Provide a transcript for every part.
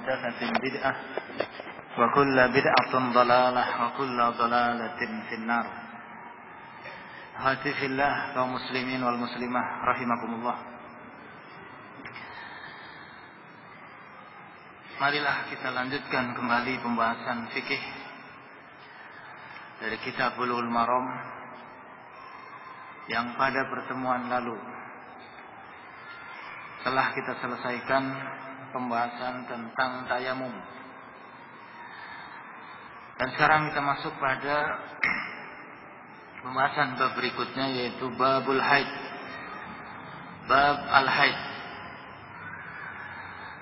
محدثة بدعة وكل بدعة ضلالة وكل ضلالة في النار. Hati fillah kaum muslimin wal muslimah rahimakumullah. Marilah kita lanjutkan kembali pembahasan fikih dari kitab Bulughul Maram yang pada pertemuan lalu telah kita selesaikan pembahasan tentang tayamum. Dan sekarang kita masuk pada pembahasan bab berikutnya, yaitu babul haid. Bab al-haid.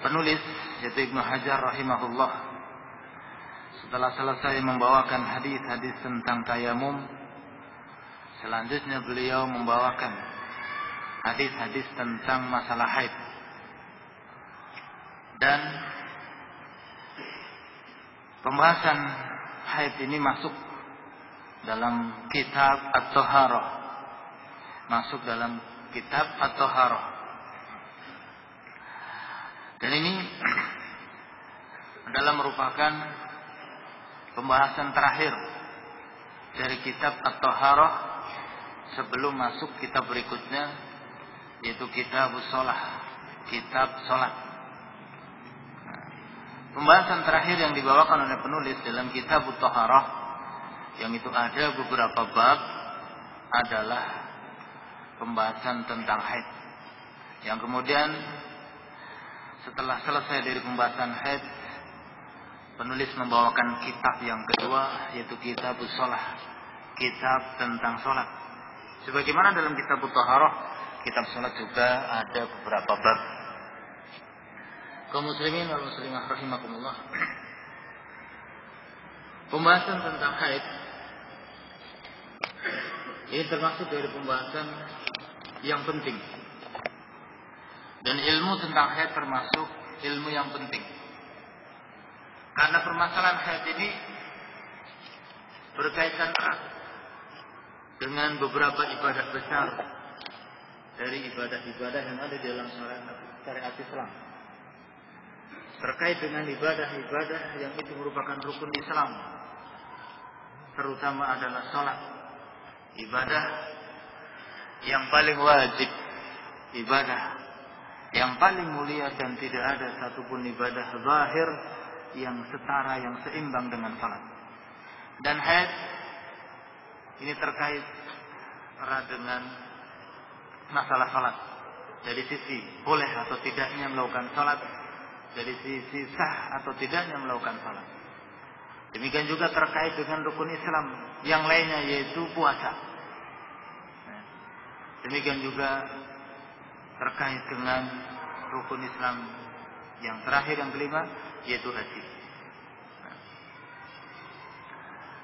Penulis yaitu Ibnu Hajar rahimahullah, setelah selesai membawakan hadis-hadis tentang tayamum, selanjutnya beliau membawakan hadis-hadis tentang masalah haid. Dan pembahasan haid ini masuk dalam kitab At-Taharah. Masuk dalam kitab At-Taharah. Dan ini adalah merupakan pembahasan terakhir dari kitab At-Taharah sebelum masuk kitab berikutnya, yaitu Kitabus Shalah, kitab salat. Pembahasan terakhir yang dibawakan oleh penulis dalam kitab At-Taharah, yang itu ada beberapa bab, adalah pembahasan tentang haid. Yang kemudian setelah selesai dari pembahasan haid, penulis membawakan kitab yang kedua, yaitu Kitabus Shalah, kitab tentang salat. Sebagaimana dalam kitab At-Taharah, kitab salat juga ada beberapa bab. Kaum muslimin wal muslimah rahimakumullah. Pembahasan tentang haid ini termasuk dari pembahasan yang penting. Dan ilmu tentang haid termasuk ilmu yang penting. Karena permasalahan haid ini berkaitan erat dengan beberapa ibadah besar dari ibadah-ibadah yang ada di dalam syariat Islam. Terkait dengan ibadah-ibadah yang itu merupakan rukun Islam, terutama adalah salat, ibadah yang paling wajib, ibadah yang paling mulia, dan tidak ada satupun ibadah zahir yang setara, yang seimbang dengan salat. Dan haid ini terkait erat dengan masalah salat, dari sisi boleh atau tidaknya melakukan salat, dari sisi sah atau tidaknya melakukan salat. Demikian juga terkait dengan rukun Islam yang lainnya, yaitu puasa. Demikian juga terkait dengan rukun Islam yang terakhir, yang kelima, yaitu haji.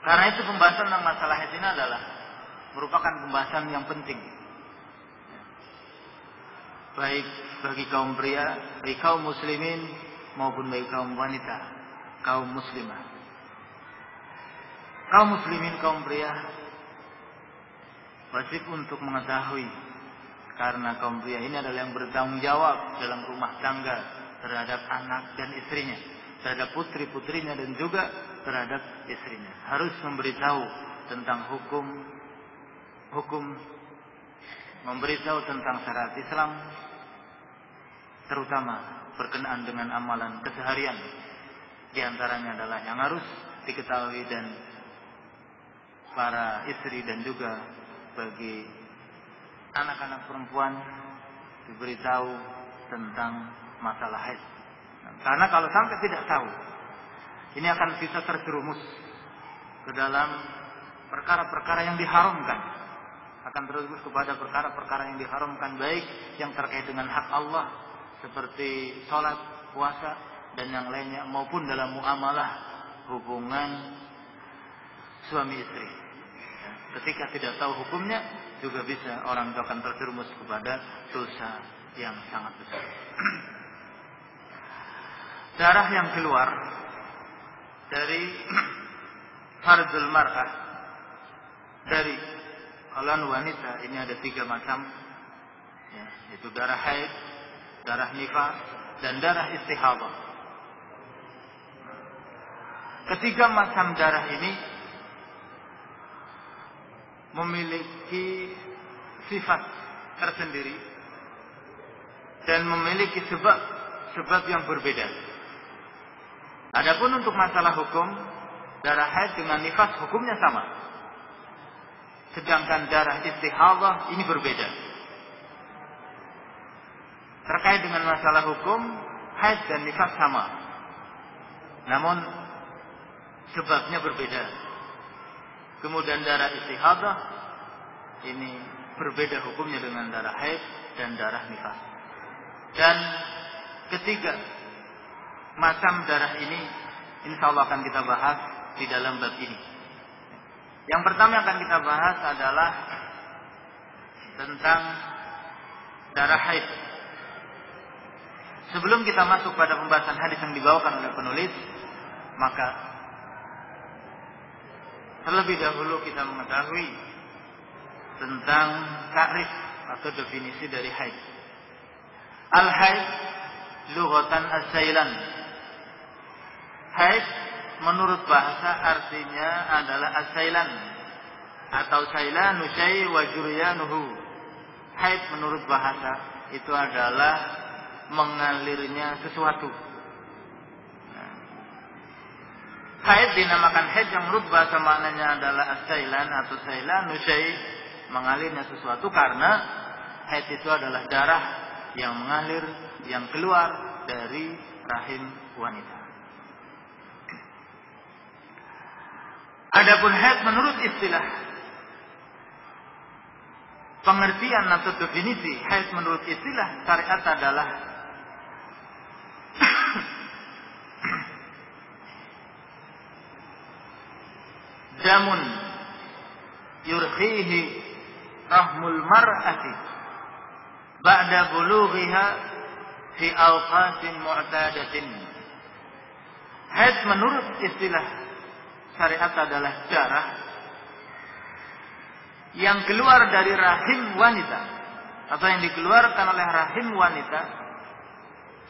Karena itu pembahasan tentang masalah haji ini adalah merupakan pembahasan yang penting, baik bagi kaum pria, bagi kaum muslimin, maupun bagi kaum wanita, kaum muslimah. Kaum muslimin, kaum pria wajib untuk mengetahui, karena kaum pria ini adalah yang bertanggung jawab dalam rumah tangga terhadap anak dan istrinya, terhadap putri-putrinya, dan juga terhadap istrinya. Harus memberitahu tentang hukum, memberitahu tentang syariat Islam, terutama berkenaan dengan amalan keseharian. Di antaranya adalah yang harus diketahui dan para istri dan juga bagi anak-anak perempuan diberitahu tentang masalah haid. Karena kalau sampai tidak tahu, ini akan bisa terjerumus ke dalam perkara-perkara yang diharamkan, akan terjerumus kepada perkara-perkara yang diharamkan, baik yang terkait dengan hak Allah seperti sholat, puasa, dan yang lainnya, maupun dalam muamalah hubungan suami istri. Ketika tidak tahu hukumnya, juga bisa orang itu akan terjerumus kepada dosa yang sangat besar. Darah yang keluar dari fardul mar'ah, dari kalangan wanita, ini ada 3 macam, yaitu darah haid, darah nifas, dan darah istihadah. ketiga macam darah ini memiliki sifat tersendiri dan memiliki sebab yang berbeda. Adapun untuk masalah hukum, darah haid dengan nifas hukumnya sama. Sedangkan darah istihadah ini berbeda. Terkait dengan masalah hukum, haid dan nifas sama. Namun sebabnya berbeda. Kemudian darah istihadah ini berbeda hukumnya dengan darah haid dan darah nifas. Dan ketiga macam darah ini insyaallah akan kita bahas di dalam bab ini. Yang pertama yang akan kita bahas adalah tentang darah haid. Sebelum kita masuk pada pembahasan hadis yang dibawakan oleh penulis, maka terlebih dahulu kita mengetahui tentang takrif atau definisi dari haid. Al-haid lughatan as-sailan. Haid menurut bahasa artinya adalah as-sailan atau sailanu syai' wa juryanuhu. Haid menurut bahasa itu adalah mengalirnya sesuatu. Haid dinamakan haid yang menurut bahasa maknanya adalah as-sailan atau sailanu syai', mengalirnya sesuatu, karena haid itu adalah darah yang mengalir, yang keluar dari rahim wanita. Adapun haid menurut istilah, pengertian atau definisi haid menurut istilah syariat adalah damun yurkhihi rahmul mar'ati ba'da bulughiha fi awqatin mu'tadatin. Haid menurut istilah syariat adalah darah yang keluar dari rahim wanita atau yang dikeluarkan oleh rahim wanita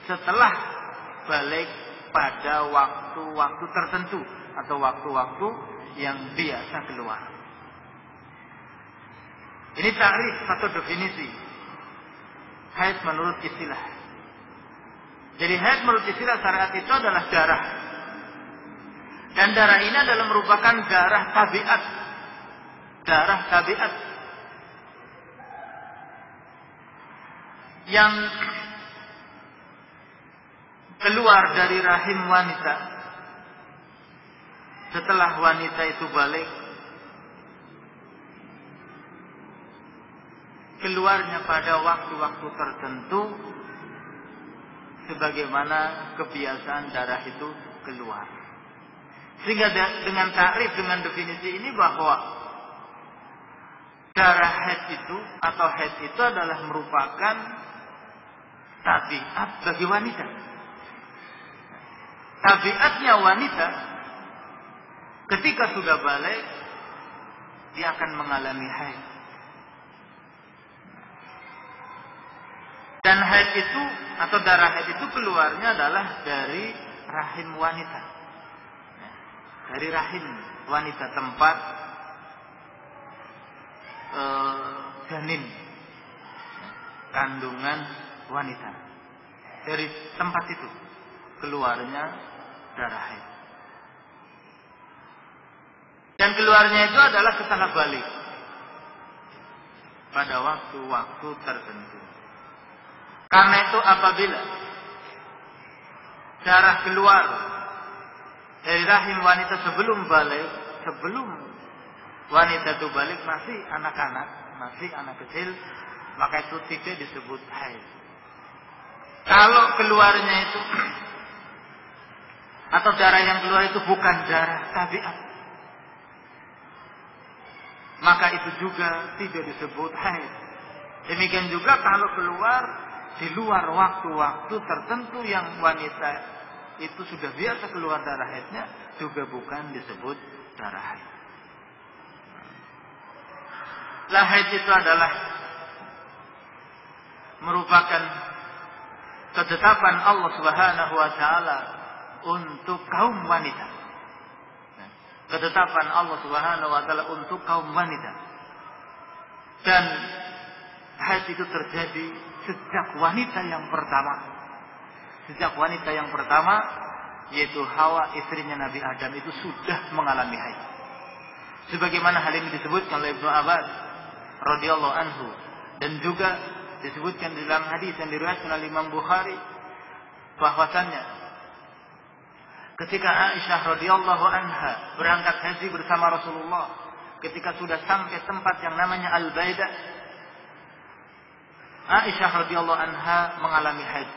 setelah balik pada waktu-waktu tertentu atau waktu-waktu yang biasa keluar. Ini takrif atau definisi haid menurut istilah. Jadi haid menurut istilah syariat itu adalah darah. Dan darah ini adalah merupakan darah tabiat. Darah tabiat yang keluar dari rahim wanita setelah wanita itu balik, keluarnya pada waktu-waktu tertentu sebagaimana kebiasaan darah itu keluar. Sehingga dengan takrif, dengan definisi ini, bahwa darah haid itu atau haid itu adalah merupakan tabiat bagi wanita. Tabiatnya wanita ketika sudah balik, dia akan mengalami haid. Dan haid itu atau darah haid itu keluarnya adalah dari rahim wanita. Dari rahim wanita, tempat janin, kandungan wanita. Dari tempat itu keluarnya darah haid. Dan keluarnya itu adalah setelah balik pada waktu-waktu tertentu. Karena itu apabila darah keluar dari rahim wanita sebelum balik, sebelum wanita itu balik masih anak-anak, masih anak kecil, maka itu tidak disebut haid. Kalau keluarnya itu atau darah yang keluar itu bukan darah tabiat, maka itu juga tidak disebut haid. Demikian juga kalau keluar di luar waktu-waktu tertentu yang wanita itu sudah biasa keluar darah haidnya, juga bukan disebut darah haid. Lah haid itu adalah merupakan ketetapan Allah Subhanahu wa taala untuk kaum wanita. ketetapan Allah Subhanahu wa taala untuk kaum wanita. Dan haid itu terjadi sejak wanita yang pertama. Sejak wanita yang pertama, yaitu Hawa, istrinya Nabi Adam, itu sudah mengalami haid. Sebagaimana hal ini disebutkan oleh Ibnu Abbas radhiyallahu anhu, dan juga disebutkan di dalam hadis yang diriwayatkan oleh Imam Bukhari, bahwasannya ketika Aisyah radhiyallahu anha berangkat haji bersama Rasulullah, ketika sudah sampai tempat yang namanya Al-Baidah, Aisyah radhiyallahu anha mengalami haid.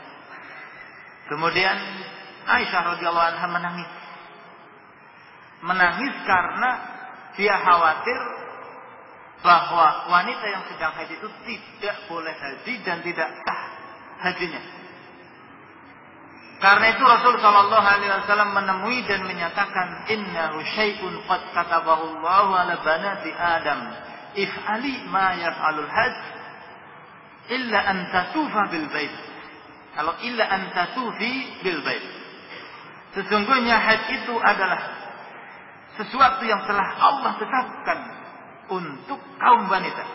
Kemudian Aisyah radhiyallahu anha menangis. Menangis karena dia khawatir bahwa wanita yang sedang haid itu tidak boleh haji dan tidak sah hajinya. Karena itu Rasul sallallahu alaihi wasallam menemui dan menyatakan, innahu syai'un qad katabahu Allahu ala banati Adam, if'ali ma yaf'alul hajj illa an tatufa bil bait. Kalau illa an tatufi bil bait. Sesungguhnya haid itu adalah sesuatu yang telah Allah tetapkan untuk kaum wanita.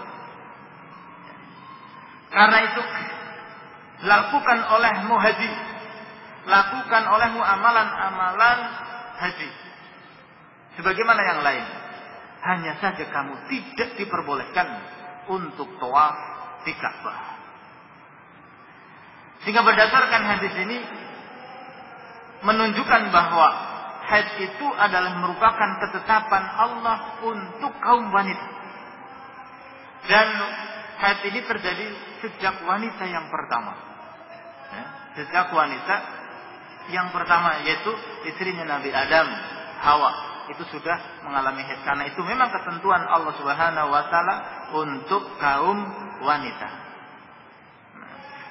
Karena itu lakukan olehmu haji, lakukan olehmu amalan-amalan haji sebagaimana yang lain. Hanya saja kamu tidak diperbolehkan untuk tawaf di Ka'bah. Sehingga berdasarkan hadis ini menunjukkan bahwa haid itu adalah merupakan ketetapan Allah untuk kaum wanita. Dan haid ini terjadi sejak wanita yang pertama. Sejak wanita yang pertama, yaitu istrinya Nabi Adam, Hawa, itu sudah mengalami haid. Karena itu memang ketentuan Allah Subhanahu wa taala untuk kaum wanita.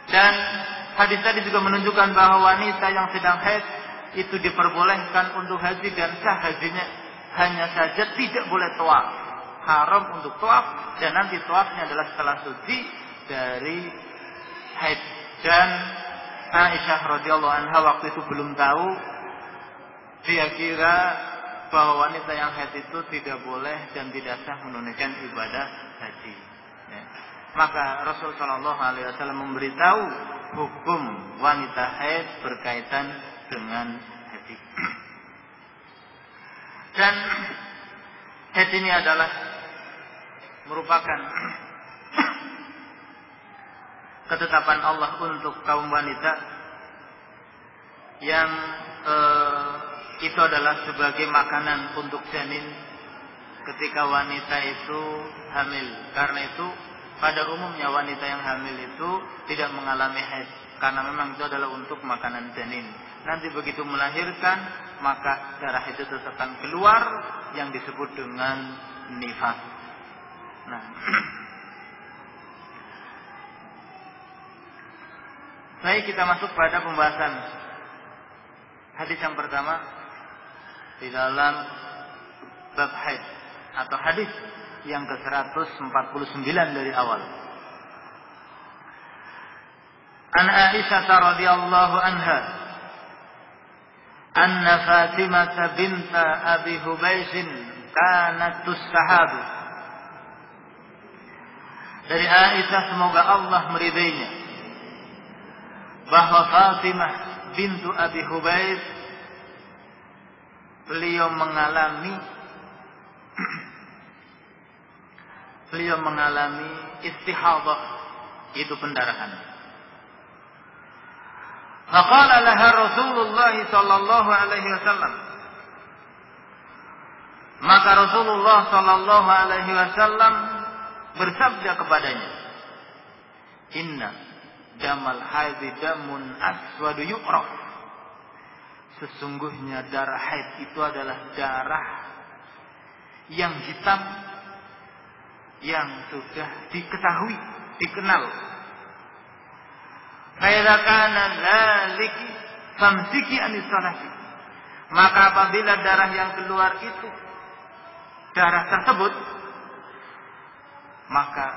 Dan hadis tadi juga menunjukkan bahwa wanita yang sedang haid itu diperbolehkan untuk haji dan sah hajinya. Hanya saja tidak boleh tawaf. Haram untuk tawaf, dan nanti tawafnya adalah setelah suci dari haid. Dan Aisyah radhiyallahu anha waktu itu belum tahu. Dia kira bahwa wanita yang haid itu tidak boleh dan tidak sah menunaikan ibadah haji. Maka Rasul sallallahu alaihi wasallam memberitahu hukum wanita haid berkaitan dengan haji. Dan haid ini adalah merupakan ketetapan Allah untuk kaum wanita yang itu adalah sebagai makanan untuk janin ketika wanita itu hamil. Karena itu pada umumnya wanita yang hamil itu tidak mengalami haid, karena memang itu adalah untuk makanan janin. Nanti begitu melahirkan, maka darah itu akan keluar yang disebut dengan nifas. Nah, baik, kita masuk pada pembahasan hadis yang pertama di dalam bab haid, atau hadis yang ke-149 dari awal. An Aisyah radhiyallahu anha anna Fatimah binta Abi Hubaysh kanat tustahab. Dari Aisyah, semoga Allah meridainya, bahwa Fatimah bintu Abi Hubaysh beliau mengalami istihadah, itu pendarahan. Faqala laha Rasulullah sallallahu alaihi wasallam, maka Rasulullah sallallahu alaihi wasallam bersabda kepadanya, inna damal haidhi damun aswadu yu'raf. Sesungguhnya darah haid itu adalah darah yang hitam yang sudah diketahui, dikenal. Fa kana dzalika famsiki anis salati. Maka apabila darah yang keluar itu darah tersebut, maka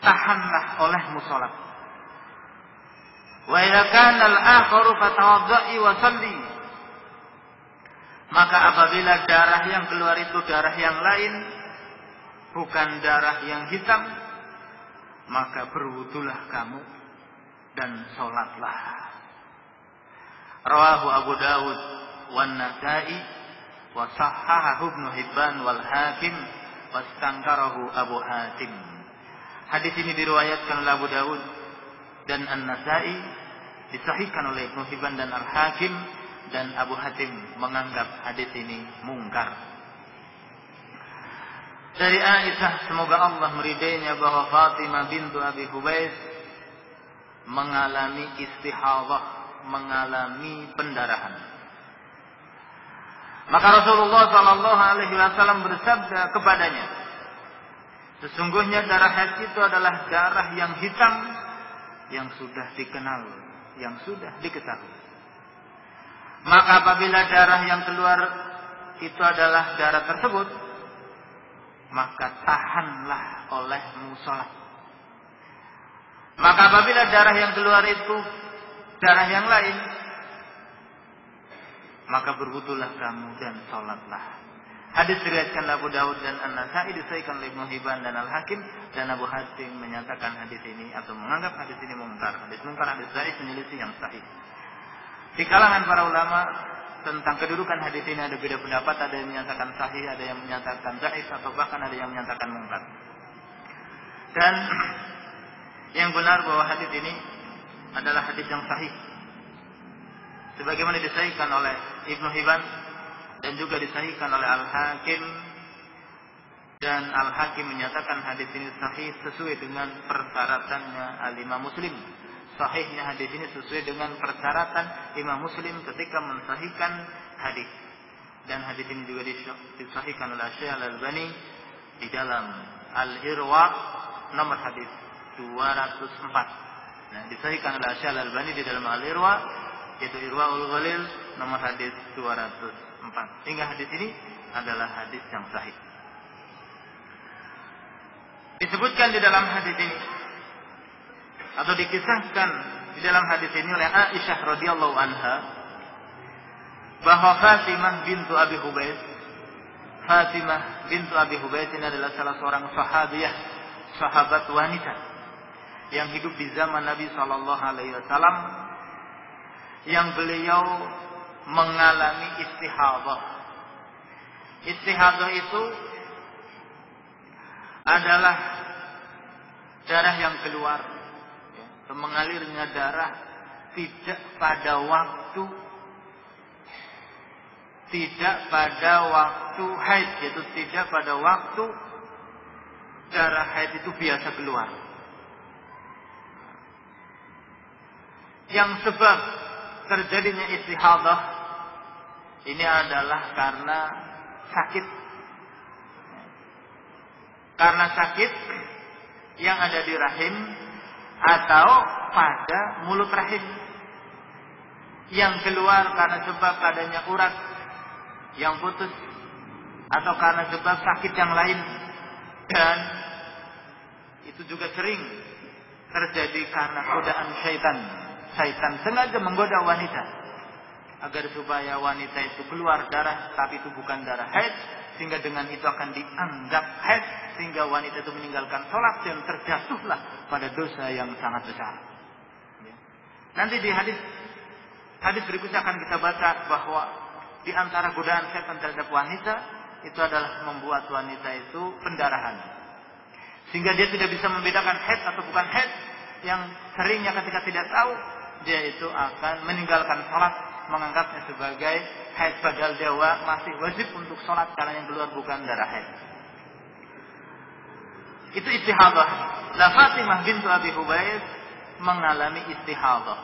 tahanlah olehmu salat. Wa idza kana al-akharu fatawadda'i wa shalli. Maka apabila darah yang keluar itu darah yang lain, bukan darah yang hitam, maka berwudulah kamu dan sholatlah. Rawahu Abu Dawud wan Nasa'i wa sahhahahu Ibnu Hibban wal Hakim wastankarahu Abu Hatim. Hadis ini diriwayatkan oleh Abu Dawud dan An-Nasa'i, disahihkan oleh Ibnu Hibban dan Al-Hakim, dan Abu Hatim menganggap hadis ini mungkar. Dari Aisyah, semoga Allah meridainya, bahwa Fatimah bintu Abi Hubaysh mengalami istihadah, mengalami pendarahan. Maka Rasulullah sallallahu alaihi wasallam bersabda kepadanya, sesungguhnya darah haid itu adalah darah yang hitam yang sudah dikenal, yang sudah diketahui. Maka apabila darah yang keluar itu adalah darah tersebut, maka tahanlah olehmu sholat. Maka apabila darah yang keluar itu darah yang lain, maka berwudulah kamu dan sholatlah. Hadis diriwayatkan Abu Dawud dan An-Nasa'i, disahihkan oleh Ibnu Hibban dan Al-Hakim, dan Abu Hatim menyatakan hadis ini atau menganggap hadis ini mungkar. Hadis mungkar, hadis dhaif, menyelisih yang sahih. Di kalangan para ulama tentang kedudukan hadis ini ada beda pendapat, ada yang menyatakan sahih, ada yang menyatakan dhaif, atau bahkan ada yang menyatakan mungkar. Dan yang benar bahwa hadis ini adalah hadis yang sahih, sebagaimana disahihkan oleh Ibnu Hibban dan juga disahihkan oleh Al-Hakim, dan Al-Hakim menyatakan hadis ini sahih sesuai dengan persyaratannya Al-Imam Muslim. Sahihnya hadis ini sesuai dengan persyaratan Imam Muslim ketika mensahihkan hadis. Dan hadis ini juga disahihkan oleh Syekh Al-Albani di dalam Al-Irwa nomor hadis 204. Nah, disahihkan oleh Syekh Al-Albani di dalam Al-Irwa, yaitu Irwaul Ghalil nomor hadis 204. Hingga hadis ini adalah hadis yang sahih. Disebutkan di dalam hadis ini, atau dikisahkan di dalam hadis ini oleh Aisyah radhiyallahu anha, bahwa Fatimah bintu Abi Hubaysh, Fatimah bintu Abi Hubaysh ini adalah salah seorang sahabiyah, sahabat wanita yang hidup di zaman Nabi sallallahu alaihi wasallam, yang beliau mengalami istihadah. Istihadah itu adalah darah yang keluar, mengalirnya darah tidak pada waktu haid, yaitu tidak pada waktu darah haid itu biasa keluar. Yang sebab terjadinya istihadah ini adalah karena sakit. Karena sakit yang ada di rahim atau pada mulut rahim, yang keluar karena sebab adanya urat yang putus atau karena sebab sakit yang lain. Dan itu juga sering terjadi karena godaan syaitan. Syaitan sengaja menggoda wanita agar supaya wanita itu keluar darah, tapi itu bukan darah haid, sehingga dengan itu akan dianggap haid, sehingga wanita itu meninggalkan sholat dan terjatuhlah pada dosa yang sangat besar. Nanti di hadis berikutnya akan kita baca bahwa di antara godaan syaitan terhadap wanita itu adalah membuat wanita itu pendarahan, sehingga dia tidak bisa membedakan haid atau bukan haid. Yang seringnya ketika tidak tahu, dia itu akan meninggalkan sholat, menganggapnya sebagai haid, padahal dia masih wajib untuk sholat karena yang keluar bukan darah haid. Itu istihadah. La Fatimah bintu Abi Hubaysh mengalami istihadah,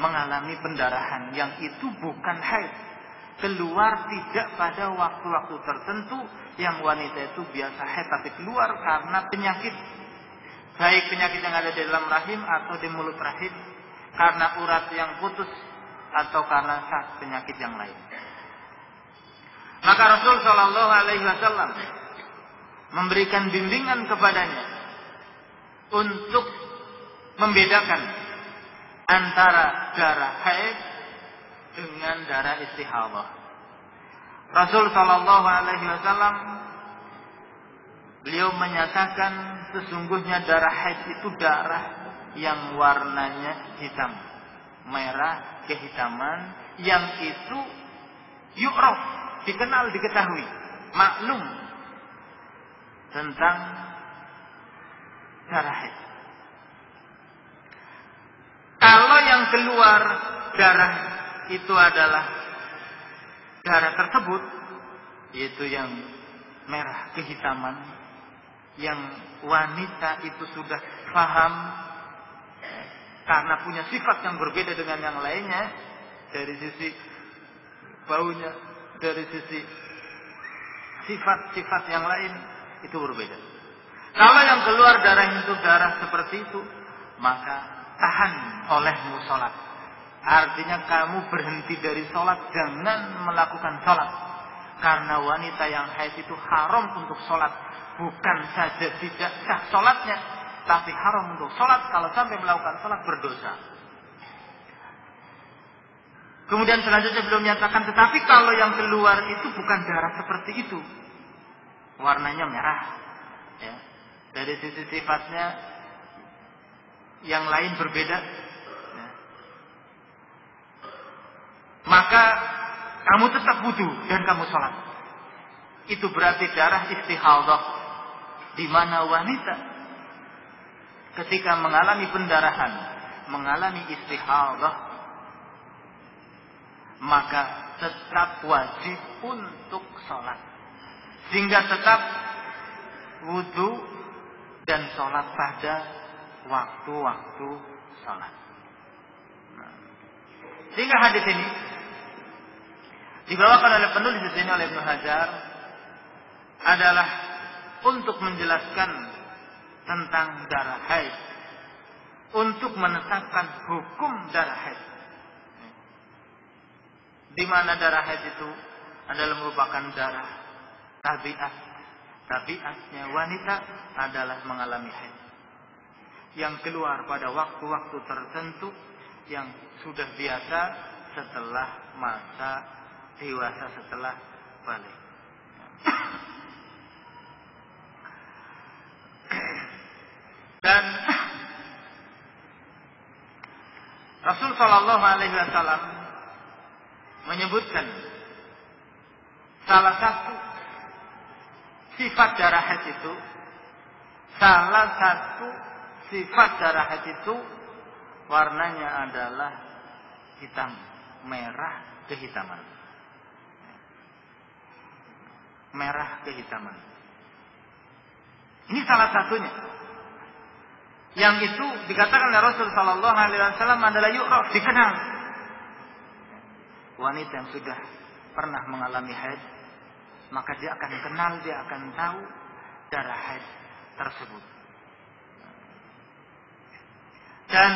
mengalami pendarahan yang itu bukan haid, keluar tidak pada waktu-waktu tertentu yang wanita itu biasa haid, tapi keluar karena penyakit, baik penyakit yang ada di dalam rahim atau di mulut rahim, karena urat yang putus atau karena penyakit yang lain. Maka Rasul sallallahu alaihi wasallam memberikan bimbingan kepadanya untuk membedakan antara darah haid dengan darah istihadah. Rasul sallallahu alaihi wasallam beliau menyatakan sesungguhnya darah haid itu darah yang warnanya hitam, merah kehitaman, yang itu yu'raf, dikenal, diketahui, maklum tentang darah haid. Kalau yang keluar darah itu adalah darah tersebut, yaitu yang merah kehitaman, yang wanita itu sudah paham karena punya sifat yang berbeda dengan yang lainnya, dari sisi baunya, dari sisi sifat-sifat yang lain itu berbeda. Kalau yang keluar darah itu darah seperti itu, maka tahan olehmu sholat. Artinya kamu berhenti dari sholat, jangan melakukan sholat. Karena wanita yang haid itu haram untuk sholat. Bukan saja tidak sah sholatnya, tapi haram untuk sholat. Kalau sampai melakukan sholat berdosa. Kemudian selanjutnya beliau menyatakan, tetapi kalau yang keluar itu bukan darah seperti itu, warnanya merah, ya. Dari sisi sifatnya yang lain berbeda, ya. Maka kamu tetap wudu dan kamu sholat. Itu berarti darah istihadah, di mana wanita ketika mengalami pendarahan, mengalami istihadah, maka tetap wajib untuk sholat, sehingga tetap wudu dan sholat pada waktu-waktu sholat. Sehingga hadis ini dibawakan oleh penulis di sini, oleh Ibnu Hajar, adalah untuk menjelaskan tentang darah haid, untuk menetapkan hukum darah haid, di mana darah haid itu adalah merupakan darah tabiat. Tabiatnya wanita adalah mengalami haid yang keluar pada waktu-waktu tertentu yang sudah biasa setelah masa dewasa, setelah balik. Dan Rasul Shallallahu Alaihi Wasallam menyebutkan salah satu sifat darah haid itu, salah satu sifat darah haid itu warnanya adalah hitam, merah kehitaman. Merah kehitaman. Ini salah satunya. Yang itu dikatakan oleh Rasul sallallahu alaihi wasallam adalah yu'raf, dikenal. Wanita yang sudah pernah mengalami haid, maka dia akan kenal, dia akan tahu darah haid tersebut. Dan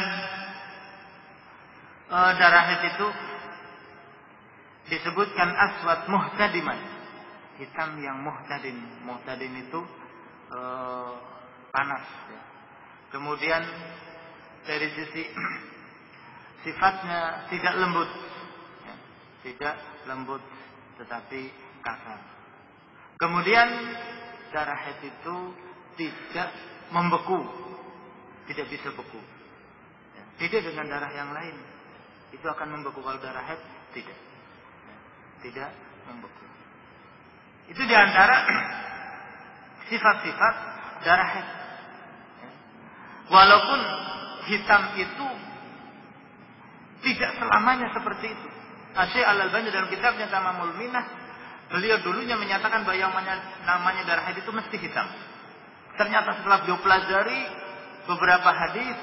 darah haid itu disebutkan aswad muhtadiman, hitam yang muhtadin. Muhtadin itu panas, ya. Kemudian dari sisi sifatnya tidak lembut, ya. Tidak lembut tetapi kasar. Kemudian darah haid itu tidak membeku, tidak bisa beku, ya. Tidak dengan darah yang lain, itu akan membeku. Kalau darah haid tidak, ya. Tidak membeku. Itu diantara sifat-sifat darah haid. Walaupun hitam itu tidak selamanya seperti itu. Syekh Al-Albani dalam kitabnya Tamamul Minnah, beliau dulunya menyatakan bahwa yang namanya darah haid itu mesti hitam. Ternyata setelah beliau pelajari beberapa hadis,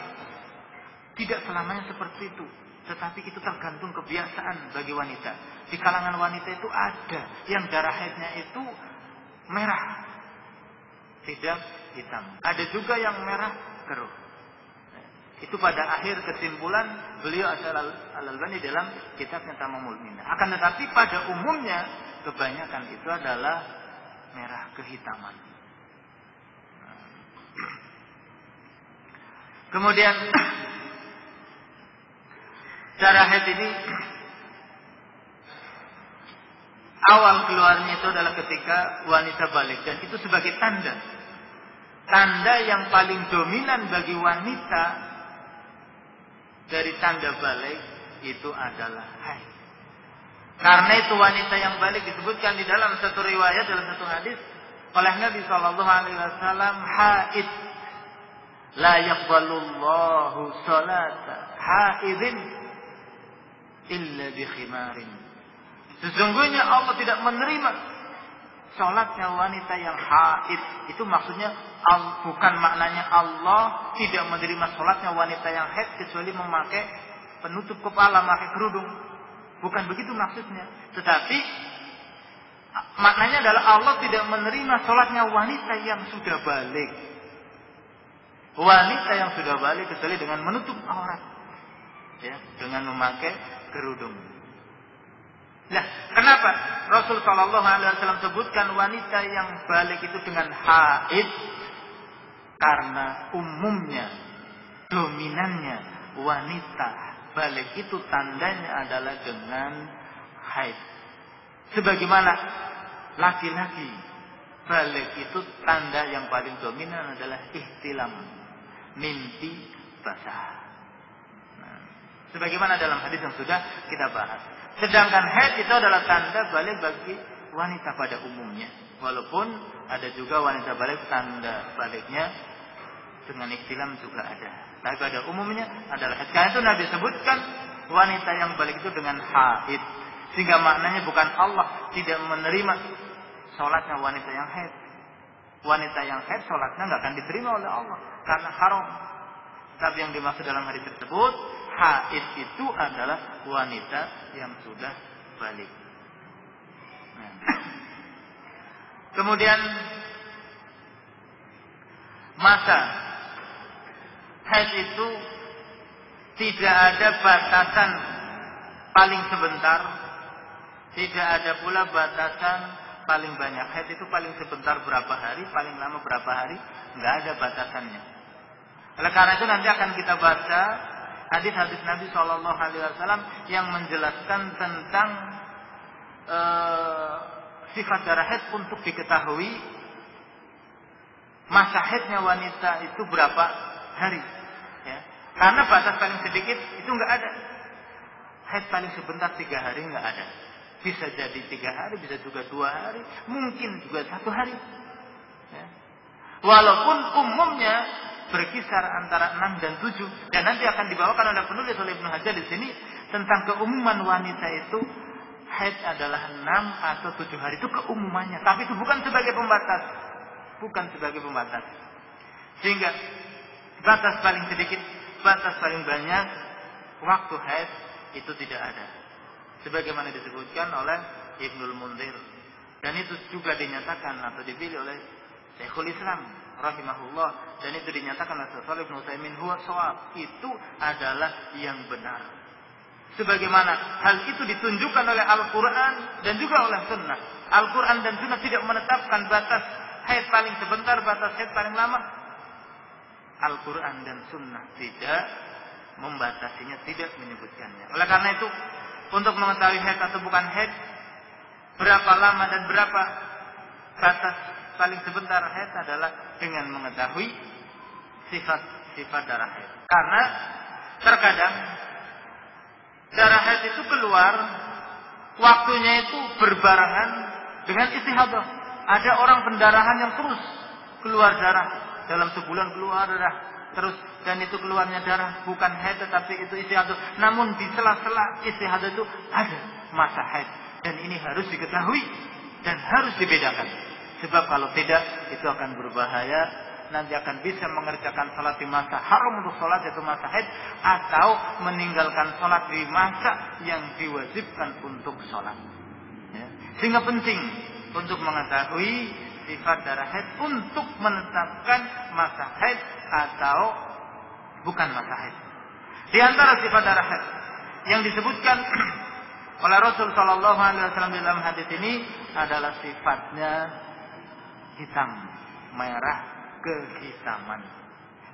tidak selamanya seperti itu. Tetapi itu tergantung kebiasaan bagi wanita. Di kalangan wanita itu ada yang darah haidnya itu merah, tidak hitam. Ada juga yang merah keruh. Itu pada akhir kesimpulan beliau Al-Albani dalam kitabnya Tamamul Minnah. Akan tetapi pada umumnya kebanyakan itu adalah merah kehitaman. Kemudian darah haid ini awal keluarnya itu adalah ketika wanita balik, dan itu sebagai tanda. Tanda yang paling dominan bagi wanita dari tanda balik itu adalah haid. Karena itu wanita yang balik disebutkan di dalam satu riwayat, dalam satu hadis oleh Nabi sallallahu alaihi wasallam, haid la yaqbalullahu salata haidin illa bi khimarin. Sesungguhnya Allah tidak menerima salatnya wanita yang haid. Itu maksudnya bukan maknanya Allah tidak menerima salatnya wanita yang haid kecuali memakai penutup kepala, memakai kerudung. Bukan begitu maksudnya. Tetapi maknanya adalah Allah tidak menerima salatnya wanita yang sudah balik. Wanita yang sudah balik kecuali dengan menutup aurat, ya, dengan memakai kerudung. Nah, kenapa Rasul Shallallahu Alaihi Wasallam sebutkan wanita yang balik itu dengan haid? Karena umumnya, dominannya wanita balik itu tandanya adalah dengan haid. Sebagaimana laki-laki balik itu tanda yang paling dominan adalah ihtilam, mimpi basah. Nah, sebagaimana dalam hadis yang sudah kita bahas. Sedangkan haid itu adalah tanda balik bagi wanita pada umumnya. Walaupun ada juga wanita balik tanda baliknya dengan ihtilam juga ada. Tapi pada umumnya adalah haid. Karena itu Nabi sebutkan wanita yang balik itu dengan haid. Sehingga maknanya bukan Allah tidak menerima sholatnya wanita yang haid. Wanita yang haid sholatnya nggak akan diterima oleh Allah karena haram. Tapi yang dimaksud dalam hadis tersebut, haid itu adalah wanita yang sudah balik. Nah. Kemudian masa haid itu tidak ada batasan paling sebentar, tidak ada pula batasan paling banyak. Haid itu paling sebentar berapa hari, paling lama berapa hari, nggak ada batasannya. Oleh karena itu nanti akan kita baca hadis-hadis Nabi Shallallahu Alaihi Wasallam yang menjelaskan tentang sifat darah haid untuk diketahui masa haidnya wanita itu berapa hari. Ya. Karena batas paling sedikit itu nggak ada. Haid paling sebentar 3 hari nggak ada. Bisa jadi 3 hari, bisa juga 2 hari, mungkin juga 1 hari. Ya. Walaupun umumnya berkisar antara 6 dan 7. Dan nanti akan dibawakan oleh penulis oleh Ibnu Hajar di sini tentang keumuman wanita itu haid adalah 6 atau 7 hari, itu keumumannya. Tapi itu bukan sebagai pembatas. Bukan sebagai pembatas. Sehingga batas paling sedikit, batas paling banyak waktu haid itu tidak ada. Sebagaimana disebutkan oleh Ibnul Munzir. Dan itu juga dinyatakan atau dipilih oleh Syekhul Islam rahimahullah, dan itu dinyatakan oleh Shalih bin Utsaimin huwa shawab, itu adalah yang benar. Sebagaimana hal itu ditunjukkan oleh Al-Quran dan juga oleh Sunnah. Al-Quran dan Sunnah tidak menetapkan batas haid paling sebentar, batas haid paling lama. Al-Quran dan Sunnah tidak membatasinya, tidak menyebutkannya. Oleh karena itu, untuk mengetahui haid atau bukan haid, berapa lama dan berapa batas paling sebentar haid adalah dengan mengetahui sifat-sifat darah haid. Karena terkadang darah haid itu keluar waktunya itu berbarengan dengan istihadah. Ada orang pendarahan yang terus keluar darah, dalam sebulan keluar darah terus, dan itu keluarnya darah bukan haid tetapi itu istihadah. Namun di sela-sela istihadah itu ada masa haid, dan ini harus diketahui dan harus dibedakan. Sebab kalau tidak itu akan berbahaya, nanti akan bisa mengerjakan salat di masa haram untuk salat yaitu masa haid, atau meninggalkan salat di masa yang diwajibkan untuk salat. Ya. Sehingga penting untuk mengetahui sifat darah haid untuk menetapkan masa haid atau bukan masa haid. Di antara sifat darah haid yang disebutkan oleh Rasul Shallallahu Alaihi Wasallam dalam hadis ini adalah sifatnya hitam, merah kehitaman,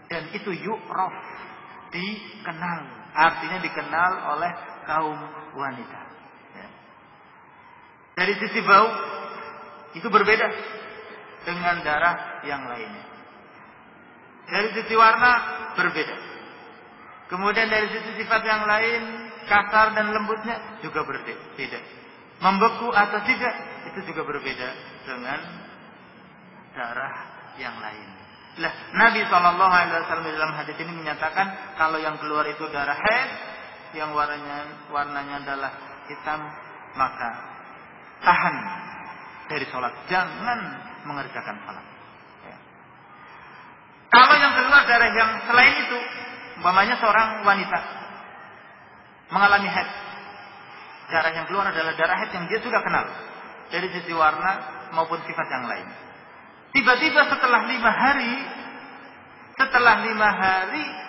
dan itu yu'raf, dikenal, artinya dikenal oleh kaum wanita. Ya. Dari sisi bau itu berbeda dengan darah yang lainnya. Dari sisi warna berbeda. Kemudian dari sisi sifat yang lain, kasar dan lembutnya juga berbeda. Membeku atau tidak itu juga berbeda dengan darah yang lain. Lah, Nabi SAW dalam hadis ini menyatakan kalau yang keluar itu darah haid, yang warnanya adalah hitam, maka tahan dari sholat, jangan mengerjakan sholat. Ya. Kalau yang keluar darah yang selain itu, umpamanya seorang wanita mengalami haid, darah yang keluar adalah darah haid yang dia sudah kenal dari sisi warna maupun sifat yang lain. Tiba-tiba setelah 5 hari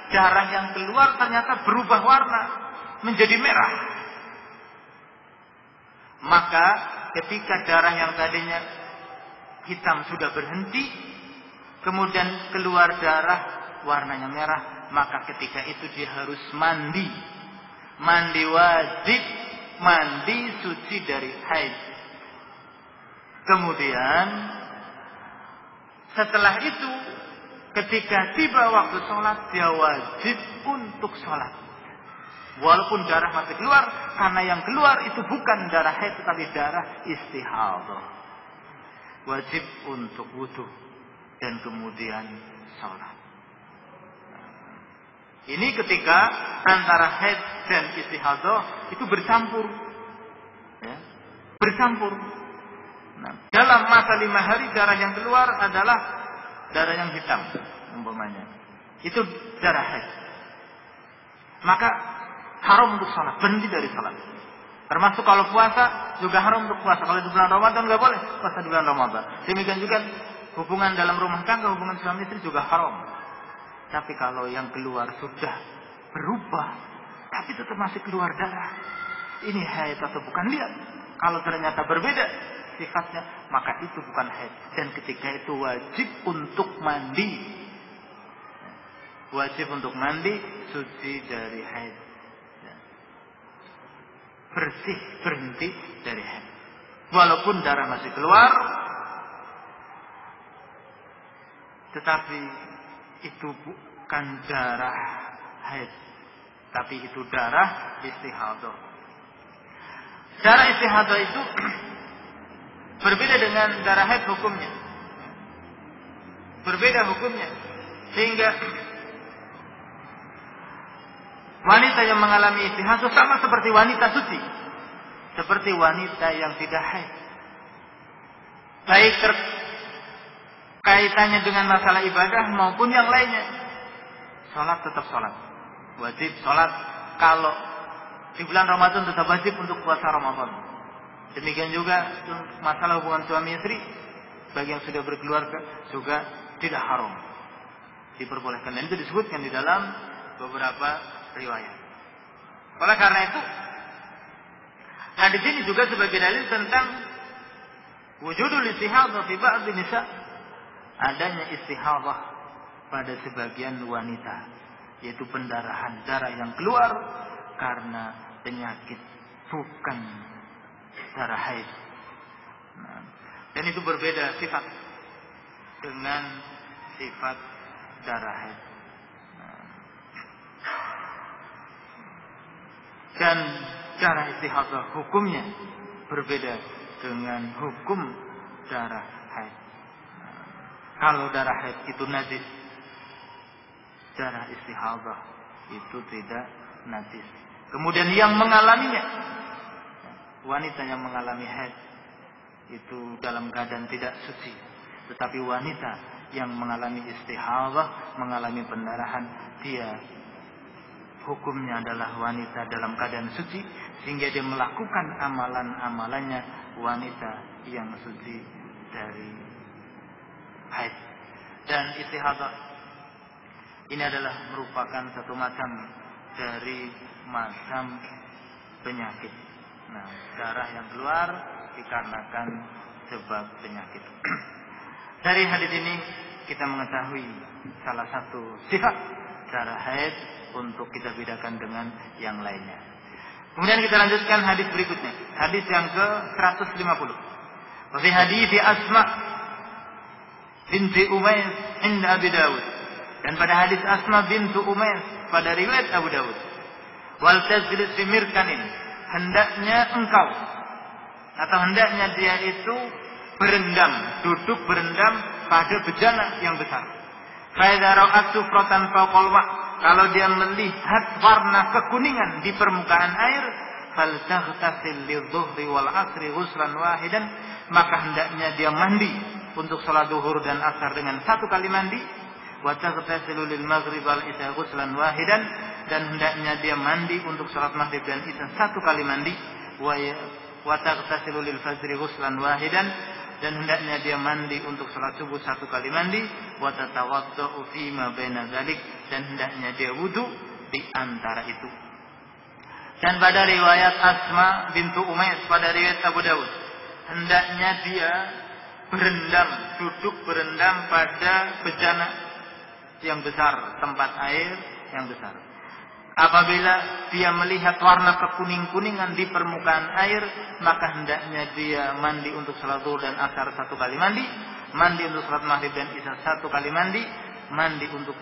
darah yang keluar ternyata berubah warna menjadi merah. Maka ketika darah yang tadinya hitam sudah berhenti, kemudian keluar darah warnanya merah, maka ketika itu dia harus mandi. Mandi wajib, mandi suci dari haid. Kemudian setelah itu ketika tiba waktu sholat, dia wajib untuk sholat. Walaupun darah masih keluar, karena yang keluar itu bukan darah haid tetapi darah istihadah. Wajib untuk wudu dan kemudian sholat. Ini ketika antara haid dan istihadah itu bercampur. Ya, bercampur. Nah, dalam masa 5 hari darah yang keluar adalah darah yang hitam umpamanya. Itu darah haid. Maka haram untuk sholat, berhenti dari sholat. Termasuk kalau puasa juga haram untuk puasa. Kalau di bulan Ramadan nggak boleh puasa di bulan Ramadan. Demikian juga hubungan dalam rumah tangga, hubungan suami istri juga haram. Tapi kalau yang keluar sudah berubah, tapi tetap masih keluar darah, ini haid atau bukan? Lihat, kalau ternyata berbeda sifatnya, maka itu bukan haid. Dan ketika itu wajib untuk mandi. Wajib untuk mandi, suci dari haid. Bersih, berhenti dari haid. Walaupun darah masih keluar, tetapi itu bukan darah haid, tapi itu darah istihadah. Darah istihadah itu berbeda dengan darah haid hukumnya. Berbeda hukumnya. Sehingga wanita yang mengalami istihadah sama seperti wanita suci. Seperti wanita yang tidak haid. Baik kaitannya dengan masalah ibadah maupun yang lainnya. Sholat tetap sholat. Wajib sholat. Kalau di bulan Ramadan tetap wajib untuk puasa Ramadan. Demikian juga masalah hubungan suami istri, bagi yang sudah berkeluarga juga tidak haram, diperbolehkan. Dan itu disebutkan di dalam beberapa riwayat. Oleh karena itu, hadis ini juga sebagai dalil tentang wujudul istihadah fi ba'd nisa, adanya istihadah pada sebagian wanita, yaitu pendarahan, darah yang keluar karena penyakit, bukan darah haid. Nah, dan itu berbeda sifat dengan sifat darah haid. Nah, dan darah istihadah hukumnya berbeda dengan hukum darah haid. Nah, kalau darah haid itu najis, darah istihadah itu tidak najis. Kemudian yang mengalaminya, wanita yang mengalami haid itu dalam keadaan tidak suci. Tetapi wanita yang mengalami istihadah, mengalami pendarahan, dia hukumnya adalah wanita dalam keadaan suci, sehingga dia melakukan amalan-amalannya wanita yang suci dari haid. Dan istihadah ini adalah merupakan satu macam dari macam penyakit. Nah, darah yang keluar dikarenakan sebab penyakit. Dari hadis ini kita mengetahui salah satu sifat darah haid untuk kita bedakan dengan yang lainnya. Kemudian kita lanjutkan hadis berikutnya. Hadis yang ke-150. Wa fi hadits Asma binti Umais inda Abi Dawud. Dan pada hadis Asma bintu Umais pada riwayat Abu Dawud. Wal tajlis fi mirkanin. Hendaknya engkau atau hendaknya dia itu berendam, duduk berendam pada bejana yang besar. Fa idza ra'at sufratan fawqal ma', kalau dia melihat warna kekuningan di permukaan air, fal taghtasil lidzuhri wal 'asri ghuslan wahidan, maka hendaknya dia mandi untuk salat zuhur dan asar dengan satu kali mandi. Wa taghtasilu lil maghrib wal isya ghuslan wahidan, dan hendaknya dia mandi untuk salat maghrib dan isya satu kali mandi. Wa taghtasilu lil fajri ghuslan wahidan, dan hendaknya dia mandi untuk salat subuh satu kali mandi. Wa tatawaddau fi ma baina dzalik, dan hendaknya dia wudu di antara itu. Dan pada riwayat Asma bintu Umais pada riwayat Abu Dawud, hendaknya dia berendam, duduk berendam pada bejana yang besar, tempat air yang besar. Apabila dia melihat warna kekuning-kuningan di permukaan air, maka hendaknya dia mandi untuk salat zuhur dan asar satu kali mandi, mandi untuk salat maghrib dan isya satu kali mandi, mandi untuk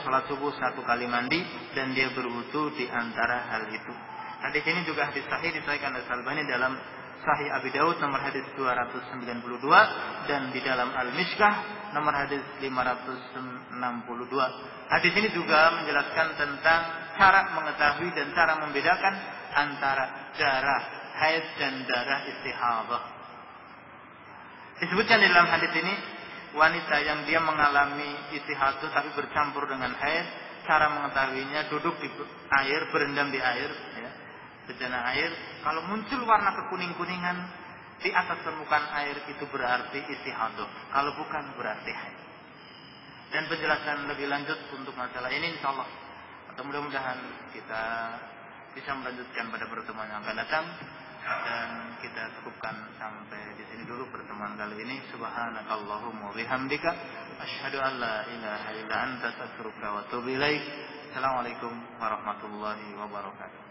salat subuh satu kali mandi, dan dia berwudu di antara hal itu. Hadis ini juga hadis sahih disahihkan oleh Al-Albani dalam Sahih Abi Daud nomor hadis 292 dan di dalam Al-Mishkah nomor hadis 562. Hadis ini juga menjelaskan tentang cara mengetahui dan cara membedakan antara darah haid dan darah istihadah. Disebutkan di dalam hadis ini, wanita yang dia mengalami istihadah tapi bercampur dengan haid, cara mengetahuinya duduk di air, berendam di air, ya, bejana air. Kalau muncul warna kekuning-kuningan di atas permukaan air, itu berarti istihadah. Kalau bukan, berarti haid. Dan penjelasan lebih lanjut untuk masalah ini insyaallah, atau mudah-mudahan kita bisa melanjutkan pada pertemuan yang akan datang. Dan kita cukupkan sampai di sini dulu pertemuan kali ini. Subhanakallahumma wa bihamdika asyhadu an la ilaha illa anta astaghfiruka wa atubu ilaik. Assalamualaikum warahmatullahi wabarakatuh.